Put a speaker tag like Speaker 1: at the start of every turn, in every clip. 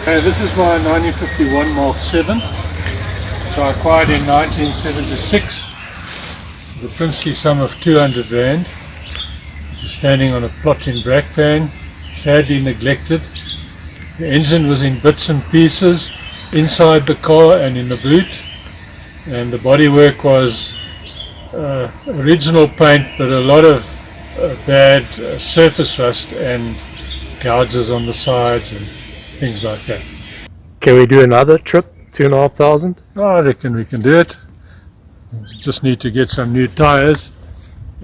Speaker 1: This is my 1951 Mark 7, which I acquired in 1976 with a princely sum of 200 Rand. It was standing on a plot in Brakpan, sadly neglected. The engine was in bits and pieces inside the car and in the boot, and the bodywork was original paint, but a lot of bad surface rust and gouges on the sides and things like that.
Speaker 2: Can we do another trip, 2,500?
Speaker 1: I reckon we can do it. We just need to get some new tyres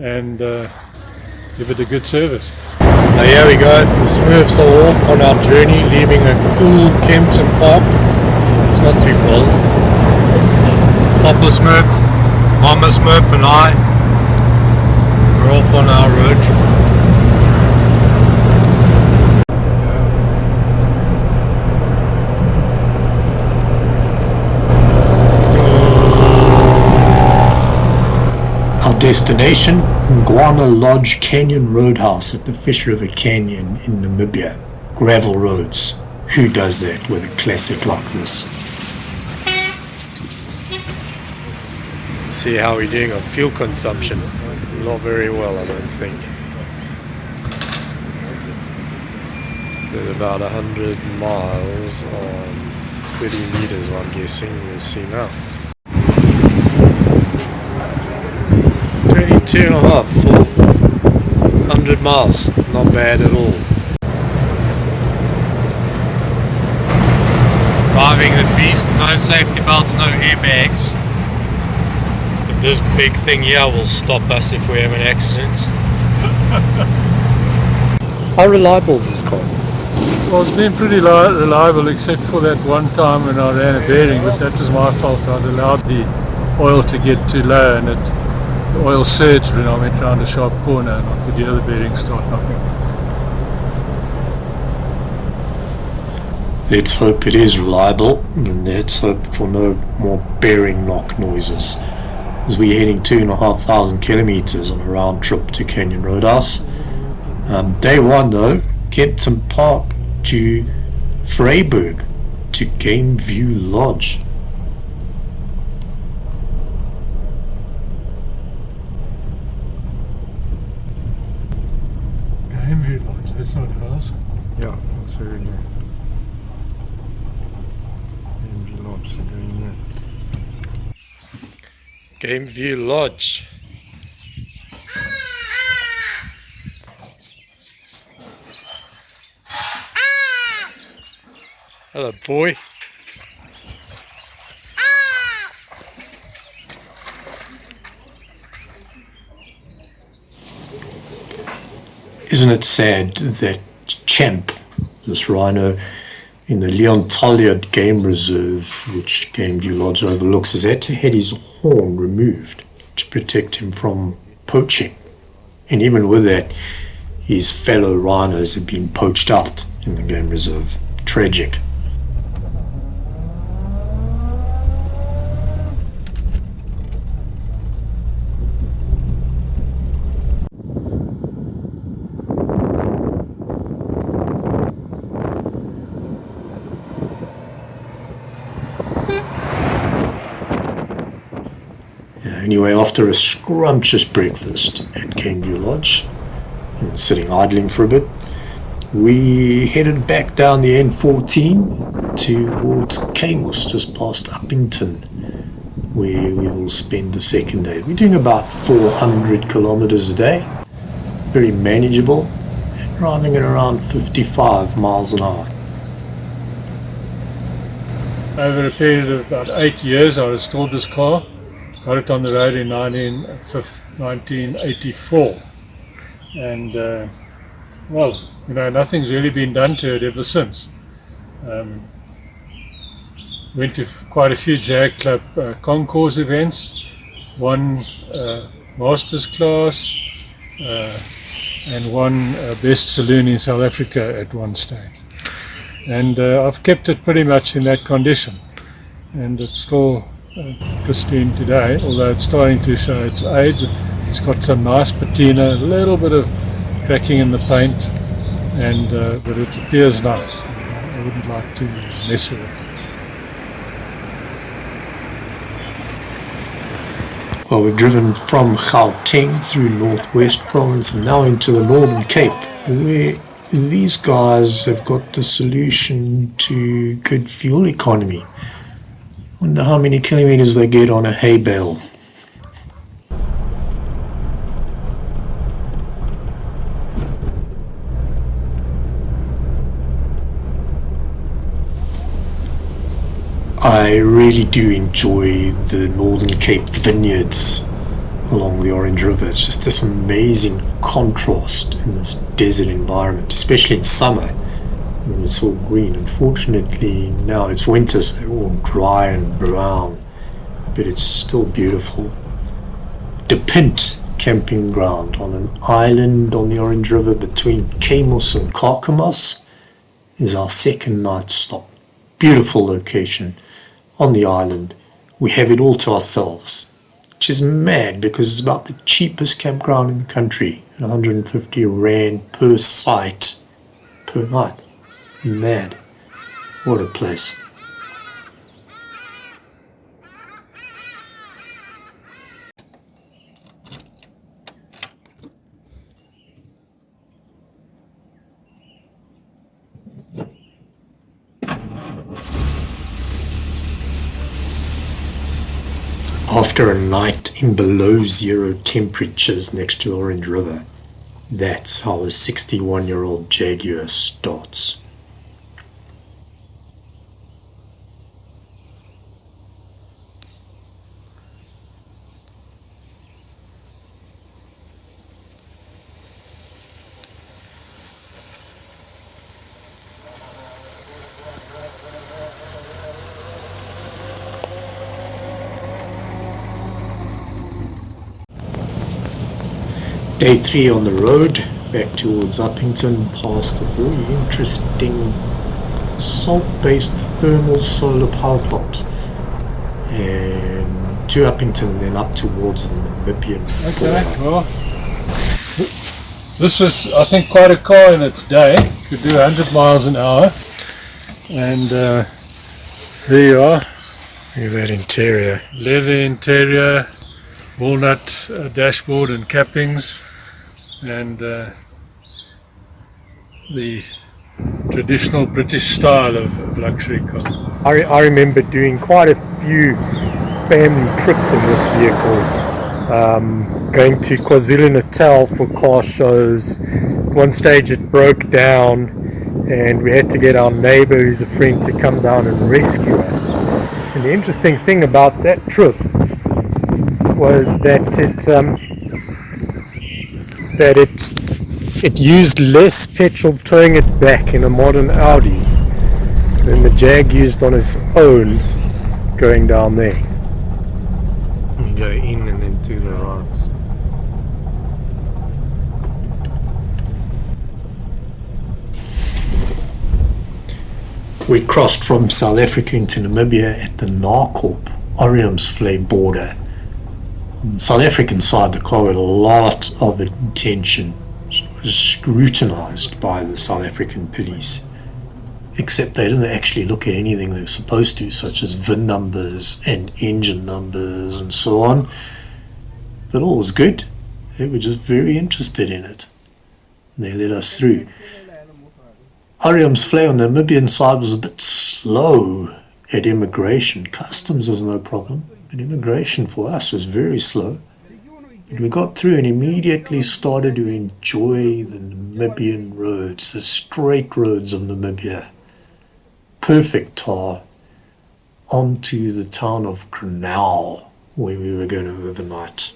Speaker 1: and give it a good service.
Speaker 2: Now here we go, the Smurfs are off on our journey, leaving a cool Kempton Park. It's not too cold. Papa Smurf, Mama Smurf and I, we're off on our road trip. Destination, Gondwana Lodge Canyon Roadhouse at the Fish River Canyon in Namibia. Gravel roads. Who does that with a classic like this? See how we're doing on fuel consumption. Not very well, I don't think. Did about 100 miles on 30 meters, I'm guessing. We'll see now. 22.5 for 100 miles, not bad at all. Driving the beast, no safety belts, no airbags. But this big thing here will stop us if we have an accident. How reliable is this car?
Speaker 1: Well, it's been pretty reliable except for that one time when I ran a bearing, but that was my fault. I'd allowed the oil to get too low and the oil surged when I went round a sharp corner and I could hear the bearing start knocking.
Speaker 2: Let's hope it is reliable, and let's hope for no more bearing knock noises. As we're heading 2,500 kilometers on a round trip to Canyon Roadhouse. Day one though, Kempton Park to Vryburg to Game View Lodge.
Speaker 1: Game View Lodge, that's not ours.
Speaker 2: Yeah, that's very near. Game View Lodge, so going there. Game View Lodge. Hello, boy. Isn't it sad that Champ, this rhino in the Leon Tolliard Game Reserve, which Game View Lodge overlooks, has had to have his horn removed to protect him from poaching. And even with that, his fellow rhinos have been poached out in the game reserve. Tragic. Anyway, after a scrumptious breakfast at Gameview Lodge and sitting idling for a bit, we headed back down the N14 towards Kamos, just past Uppington, where we will spend the second day. We're doing about 400 kilometers a day, very manageable, and driving at around 55 miles an hour.
Speaker 1: Over a period of about 8 years, I restored this car. Got it on the road in 1984, and well, you know, nothing's really been done to it ever since. Went to quite a few Jag Club concours events, won Masters class, and won Best Saloon in South Africa at one stage. And I've kept it pretty much in that condition, and it's still pristine today, although it's starting to show its age. It's got some nice patina, a little bit of cracking in the paint, and but it appears nice. I wouldn't like to mess with it.
Speaker 2: Well, we've driven from Gauteng through Northwest Province and now into the Northern Cape, where these guys have got the solution to good fuel economy. Wonder how many kilometers they get on a hay bale. I really do enjoy the Northern Cape vineyards along the Orange River. It's just this amazing contrast in this desert environment, especially in summer when it's all green. Unfortunately now it's winter, so they're all dry and brown, but it's still beautiful. De Pint camping ground on an island on the Orange River between Kamos and Kakamas is our second night stop. Beautiful location on the island. We have it all to ourselves, which is mad because it's about the cheapest campground in the country at 150 Rand per site per night. Mad. What a place. After a night in below zero temperatures next to the Orange River, that's how a 61-year-old Jaguar starts. Day 3 on the road, back towards Uppington, past a very interesting salt-based thermal solar power plant, and to Uppington and then up towards the Namibian
Speaker 1: Okay,
Speaker 2: border.
Speaker 1: well, this was, I think, quite a car in its day. Could do 100 miles an hour, and there you are.
Speaker 2: Look at that interior.
Speaker 1: Leather interior, walnut dashboard and cappings, and the traditional British style of luxury car.
Speaker 2: I remember doing quite a few family trips in this vehicle, going to KwaZulu-Natal for car shows. At one stage it broke down and we had to get our neighbour, who's a friend, to come down and rescue us. And the interesting thing about that trip was that it used less petrol towing it back in a modern Audi than the Jag used on its own going down there. You go in and then to the right. We crossed from South Africa into Namibia at the Nakorp Oriumsvlei border. On the South African side, the car got a lot of attention. It was scrutinized by the South African police, except they didn't actually look at anything they were supposed to, such as VIN numbers and engine numbers and so on. But all was good. They were just very interested in it. And they let us through. Oriumsvlei on the Namibian side was a bit slow at immigration. Customs was no problem, but immigration for us was very slow. But we got through and immediately started to enjoy the Namibian roads, the straight roads of Namibia. Perfect tar onto the town of Grenell, where we were going to overnight.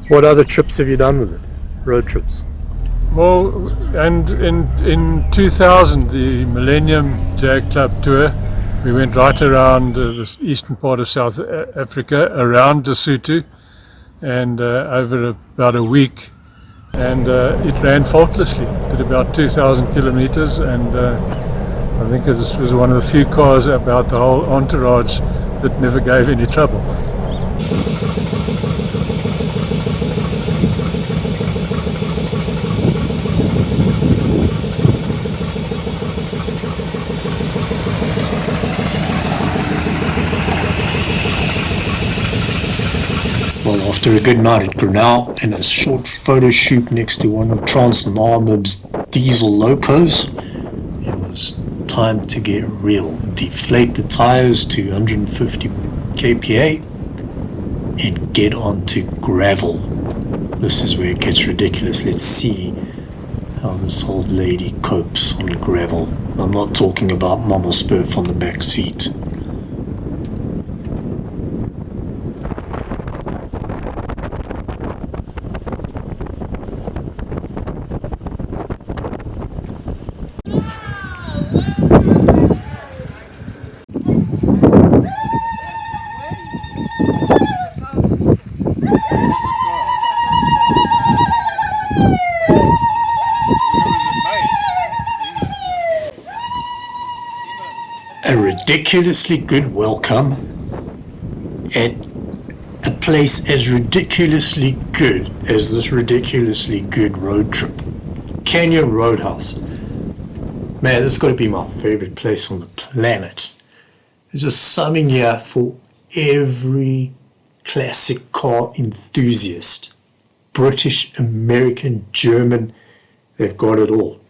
Speaker 2: What other trips have you done with it? Road trips?
Speaker 1: Well, and in 2000, the Millennium Jag Club tour, we went right around the eastern part of South Africa, around Lesotho, and over about a week, and it ran faultlessly. Did about 2,000 kilometers, and I think this was one of the few cars about the whole entourage that never gave any trouble.
Speaker 2: after a good night at Grinnell and a short photo shoot next to one of Namib's diesel locos, it was time to get real. Deflate the tires to 150 kPa and get onto gravel. This is where it gets ridiculous. Let's see how this old lady copes on gravel. I'm not talking about Mama Spurf on the back seat. A ridiculously good welcome at a place as ridiculously good as this ridiculously good road trip. Canyon Roadhouse. Man, this has got to be my favorite place on the planet. There's just something here for every classic car enthusiast. British, American, German, they've got it all.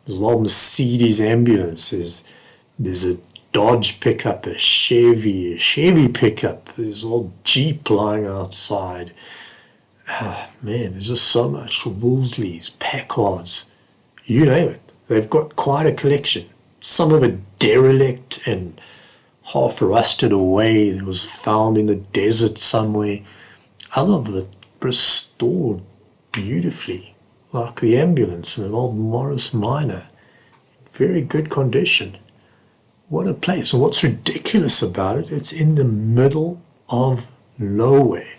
Speaker 2: There's a lot of Mercedes ambulances. There's a Dodge pickup, a Chevy pickup. There's an old Jeep lying outside. Man, there's just so much. Wolsleys, Packards, you name it. They've got quite a collection. Some of it derelict and half rusted away. It was found in the desert somewhere. Other of it restored beautifully, like the ambulance in an old Morris Minor. Very good condition. What a place. And what's ridiculous about it, it's in the middle of nowhere.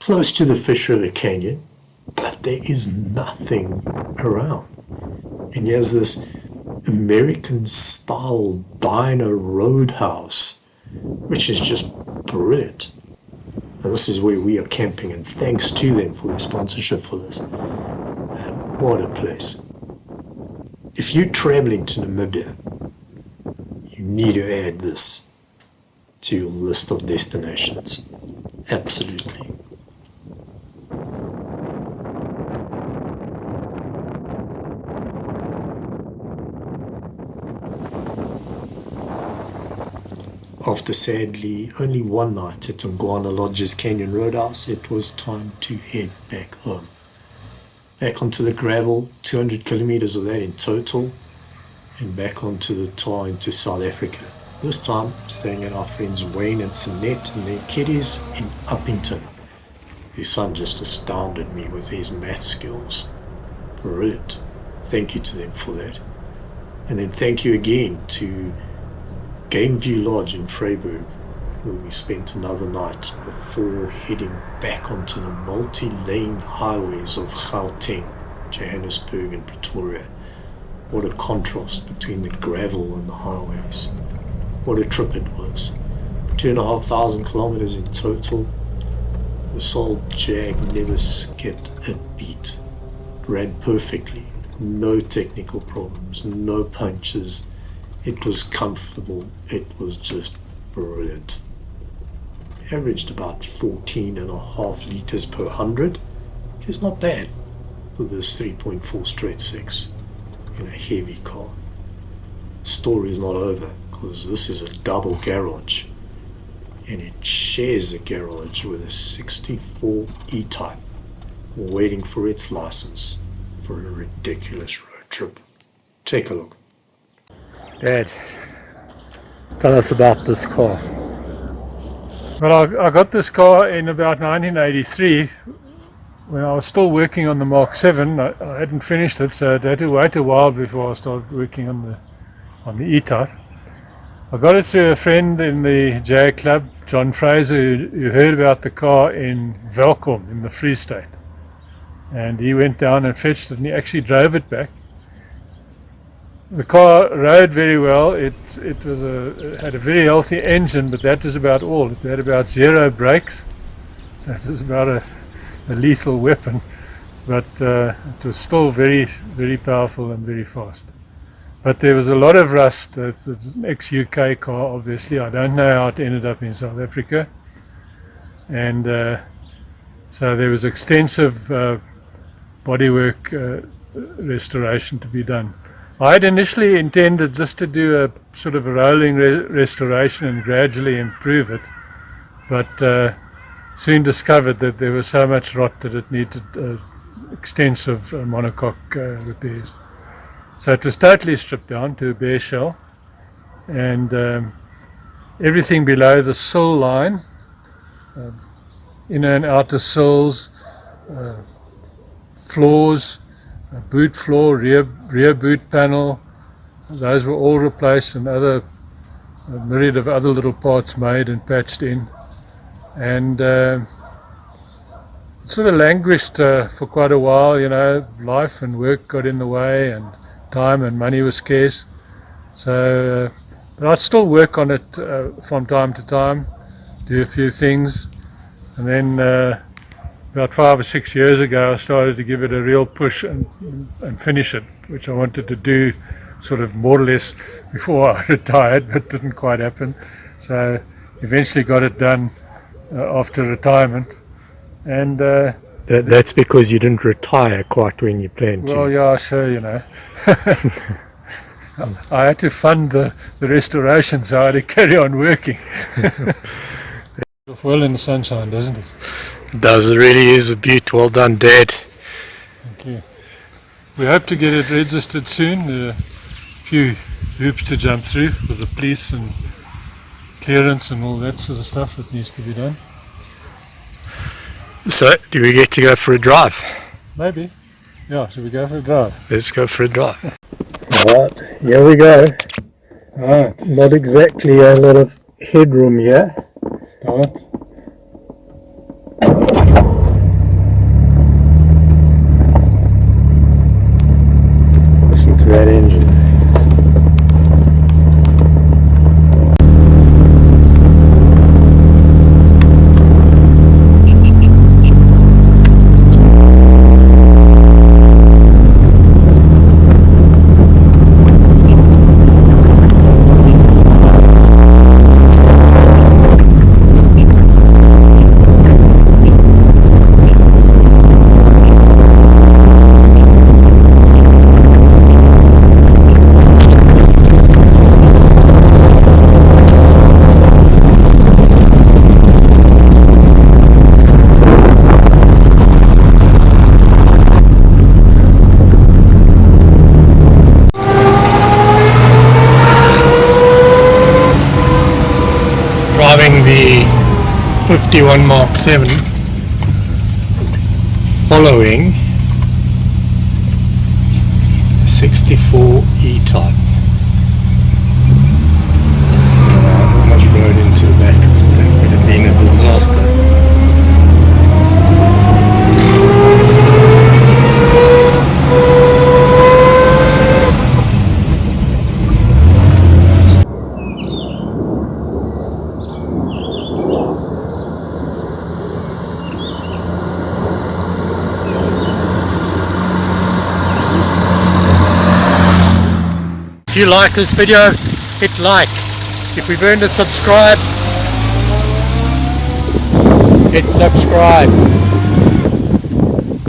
Speaker 2: Close to the Fish River Canyon, but there is nothing around. And here's this American-style diner roadhouse, which is just brilliant. And this is where we are camping, and thanks to them for their sponsorship for this. And what a place. If you're traveling to Namibia, you need to add this to your list of destinations. Absolutely. After sadly only one night at Gondwana Lodges Canyon Roadhouse, it was time to head back home. Back onto the gravel, 200 kilometers of that in total, and back onto the tar into South Africa. This time, staying at our friends Wayne and Sinette and their kiddies in Uppington. Their son just astounded me with his math skills. Brilliant. Thank you to them for that. And then thank you again to Gameview Lodge in Vryburg, where we spent another night before heading back onto the multi-lane highways of Gauteng, Johannesburg and Pretoria. What a contrast between the gravel and the highways. What a trip it was. 2,500 kilometers in total. This old Jag never skipped a beat. Ran perfectly. No technical problems, no punches. It was comfortable. It was just brilliant. Averaged about 14.5 liters per 100, which is not bad for this 3.4 straight six in a heavy car. The story is not over, because this is a double garage, and it shares a garage with a 64 E-Type waiting for its license for a ridiculous road trip. Take a look. Dad, tell us about this car.
Speaker 1: Well, I got this car in about 1983 when I was still working on the Mark 7. I hadn't finished it, so I had to wait a while before I started working on the E-Type. I got it through a friend in the Jag Club, John Fraser, who heard about the car in Welkom in the Free State. And he went down and fetched it, and he actually drove it back. The car rode very well. It had a very healthy engine, but that was about all. It had about 0 brakes, so it was about a lethal weapon. But it was still very, very powerful and very fast. But there was a lot of rust. It was an ex-UK car, obviously. I don't know how it ended up in South Africa. And So there was extensive bodywork restoration to be done. I had initially intended just to do a sort of a rolling restoration and gradually improve it, but soon discovered that there was so much rot that it needed extensive monocoque repairs. So it was totally stripped down to a bare shell, and everything below the sill line, inner and outer sills, floors, boot floor, rear boot panel, those were all replaced, and a myriad of other little parts made and patched in. And sort of languished for quite a while, you know, life and work got in the way, and time and money was scarce. So, but I'd still work on it from time to time, do a few things, and then about 5 or 6 years ago I started to give it a real push and finish it, which I wanted to do sort of more or less before I retired, but didn't quite happen. So eventually got it done after retirement. And
Speaker 2: that's because you didn't retire quite when you planned to.
Speaker 1: Well, yeah, sure, you know. I had to fund the restoration, so I had to carry on working. Well in the sunshine, doesn't it?
Speaker 2: It does, it really is a beaut. Well done, Dad.
Speaker 1: Thank you. We hope to get it registered soon. There are a few hoops to jump through with the police and clearance and all that sort of stuff that needs to be done.
Speaker 2: So, do we get to go for a drive?
Speaker 1: Maybe. Yeah, should we go for a drive?
Speaker 2: Let's go for a drive. Alright, here we go.
Speaker 1: Right.
Speaker 2: Not exactly a lot of headroom here.
Speaker 1: Start.
Speaker 2: Listen to that engine. Driving the 51 Mark 7 following 64 E-Type. Almost rode into the back. That would have been a disaster. If you like this video, hit like. If we've earned a subscribe, hit subscribe.